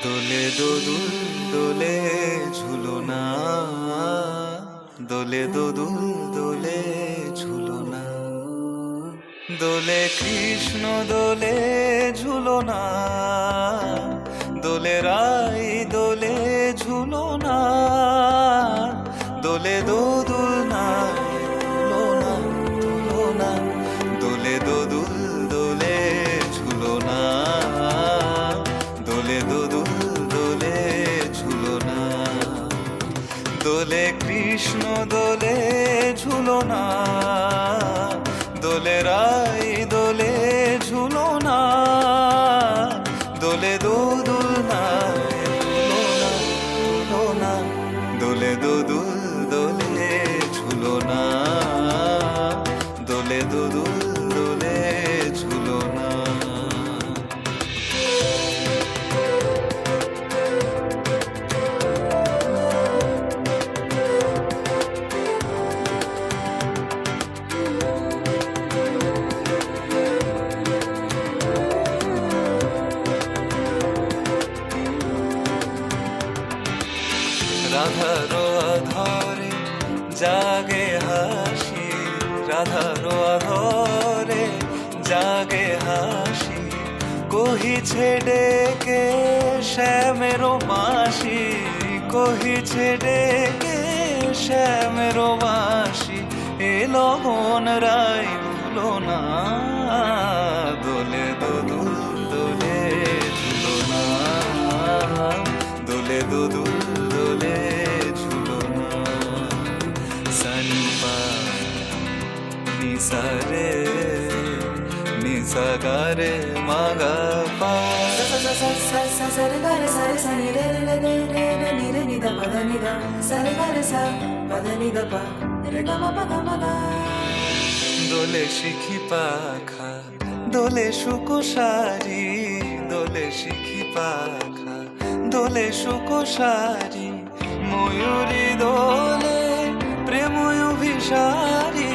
দোলে দোদুল দোলে ঝুলনা, দোলে দোদুল দোলে ঝুলনা, দোলে কৃষ্ণ দোলে ঝুলনা, দোলে রাই দোলে ঝুলনা, দোলে দোদুল নাই ঝুলনা ঝুলনা, দোলে দোদুল দোলে ঝুলনা, দোলে দোদুল দোলে ঝুলনা, দোলে কৃষ্ণ দোলে ঝুলনা, দোলে রাই দোলে ঝুলনা, দোলে দোদুল নাই ঝুলনা ঝুলনা, দোলে দোদুল দোলে ঝুলনা, দোলে দোদুল দোলে ঝুলনা। রাধারো আধারে জাগে হাসি, রাধারো আধারে জাগে হাসি, কহিছে ডেকে শ্যামেরো মাসি, কহিছে ডেকে শ্যামেরো মাসি, এ লগন রাই ভুলো না, দোলে দোদুল দোলে ঝুলনা, দোলে দোদুল দোলে ঝুলনা, সনিপা নিসারে নিসাগারে মাগা পা, సరి గరి సరి సని రే రే రే రే రే ని రే ని ద పద ని ద సరి గరి స పద ని ద ప రే గ మ ప గ మ గ। দোলে শিখি পাখা দোলে সুকোসারি, দোলে শিখি পাখা দোলে সুকোসারি, ময়ূরী দোলে প্রেম অভিসারী,